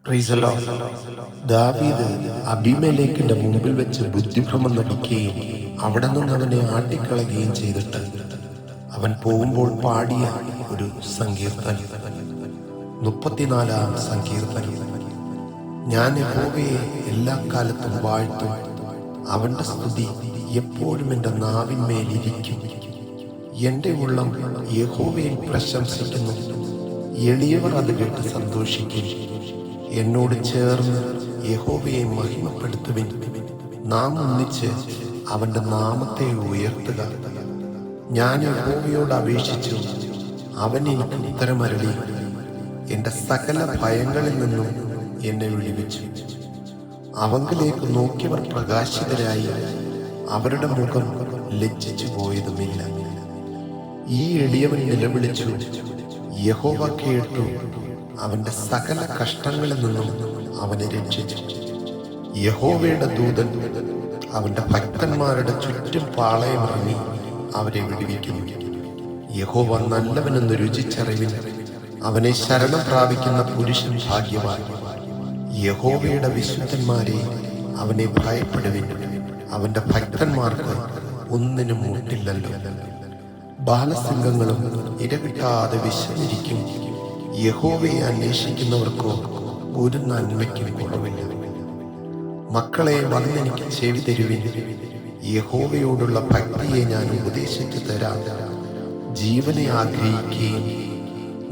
Praise the Lord. ദാവീദ് അബീമേലെക്കിന്റെ മുമ്പിൽ വെച്ച് ബുദ്ധിഭ്രമം നടിക്കുകയും അവിടെ നിന്ന് അവനെ ആട്ടിക്കളയുകയും ചെയ്തിട്ട് അവൻ പോകുമ്പോൾ പാടിയ ഒരു സങ്കീർത്തനം, 34-ാം സങ്കീർത്തനം. ഞാൻ യഹോവയെ എല്ലാ കാലത്തും വാഴ്ത്തും, അവന്റെ സ്തുതി എപ്പോഴും എൻ്റെ നാവിന്മേലിരിക്കും. എൻ്റെ ഉള്ളം യഹോവയിൽ പ്രശംസിക്കുന്നു, എളിയവർ അത് കേട്ട് സന്തോഷിക്കും. എന്നോട് ചേർന്ന് യഹോവയെ മഹിമപ്പെടുത്തുവിൻ, നാം ഒന്നിച്ച് അവൻ്റെ നാമത്തെ ഉയർത്തുക. ഞാൻ യഹോവയോട് അപേക്ഷിച്ചു, അവൻ എനിക്ക് ഉത്തരമരുളി. എൻ്റെ സകല ഭയങ്ങളിൽ നിന്നും എന്നെ വിടുവിച്ചു. അവങ്കിലേക്ക് നോക്കിയവർ പ്രകാശിതരായി, അവരുടെ മുഖം ലജ്ജിച്ചു പോയതുമില്ല. ഈ എളിയവൻ നിലവിളിച്ചു, യഹോവ കേട്ടു, അവന്റെ സകല കഷ്ടങ്ങളിൽ നിന്നും അവനെ രക്ഷിച്ചു. യഹോവയുടെ ദൂതൻ അവന്റെ ഭക്തന്മാരുടെ ചുറ്റും പാളയമിറങ്ങി അവരെ വിടുവിക്കുന്നു. യഹോവ നല്ലവനെന്ന് രുചിച്ചറിവിൻ, അവനെ ശരണം പ്രാപിക്കുന്ന പുരുഷൻ ഭാഗ്യവാൻ. യഹോവയുടെ വിശുദ്ധന്മാരെ, അവനെ ഭയപ്പെടുവിൻ, അവന്റെ ഭക്തന്മാർക്ക് ഒന്നിനും മുട്ടില്ലല്ലോ. ബാലസിംഹങ്ങളും ഇരവിട്ടാതെ വിശന്നിരിക്കും, യഹോവയെ അന്വേഷിക്കുന്നവർക്കോ ഒരു നന്മയ്ക്കും കുറവില്ല. മക്കളെ, വന്നെനിക്ക് ചെവി തരുവിൻ, യഹോവയോടുള്ള ഭക്തിയെ ഞാൻ ഉപദേശിച്ചു തരാം. ജീവനെ ആഗ്രഹിക്കുകയും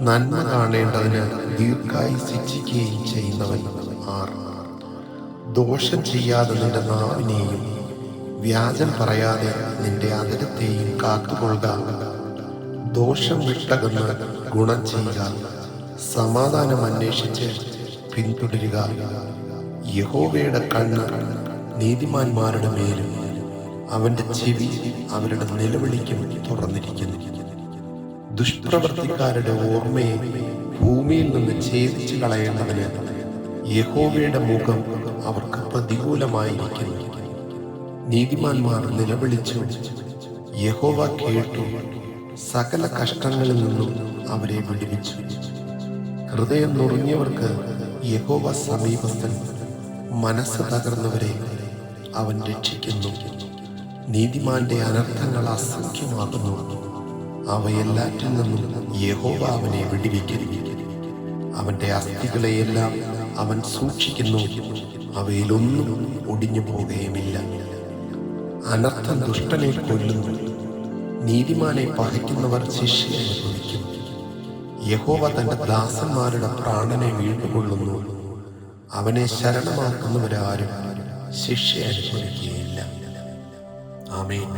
നന്മ കാണേണ്ടതിന് ദീർഘായുസിച്ഛിക്കുകയും ചെയ്യുന്നവൻ ആർ? ദോഷം ചെയ്യാതെ നിന്റെ നാവിനെയും വ്യാജം പറയാതെ നിന്റെ അധരത്തെയും കാത്തുകൊള്ളുക. ദോഷം വിട്ടകന്ന് ഗുണം ചെയ്യുക, സമാധാനം അന്വേഷിച്ച് പിന്തുടരുക. യഹോവയുടെ കണ്ണ് നീതിമാന്മാരുടെ മേലും അവന്റെ ചെവി അവരുടെ നിലവിളിക്കും തുറന്നിരിക്കുന്നു. ദുഷ്പ്രവർത്തിക്കാരുടെ ഓർമ്മയെ ഭൂമിയിൽ നിന്ന് ഛേദിച്ചു കളയേണ്ടതിന് യഹോവയുടെ മുഖം അവർക്ക് പ്രതികൂലമായിരിക്കുന്നു. നീതിമാന്മാർ നിലവിളിച്ചു, യഹോവ കേട്ടു, സകല കഷ്ടങ്ങളിൽ നിന്നും അവരെ വിടുവിച്ചു. ഹൃദയം നുറുങ്ങിയവർക്ക് യഹോവ സമീപസ്ഥൻ, മനസ്സ് തകർന്നവരെ അവൻ രക്ഷിക്കുന്നു. നീതിമാന്റെ അനർത്ഥങ്ങൾ അസംഖ്യമാകുന്നു, അവയെല്ലാറ്റിൽ നിന്നും യഹോവ അവനെ വിടുവിക്കുന്നു. അവന്റെ അസ്ഥികളെയെല്ലാം അവൻ സൂക്ഷിക്കുന്നു, അവയിലൊന്നും ഒടിഞ്ഞു പോകുകയുമില്ല. അനർത്ഥം ദുഷ്ടനെ കൊല്ലുന്നു, നീതിമാനെ പകയ്ക്കുന്നവർ ശിക്ഷ അനുഭവിക്കും. യഹോവ തന്റെ ദാസന്മാരുടെ പ്രാണനെ വീണ്ടുകൊള്ളുന്നു, അവനെ ശരണമാക്കുന്നവരാരും ശിക്ഷ അനുഭവിക്കുകയില്ല. ആമേൻ.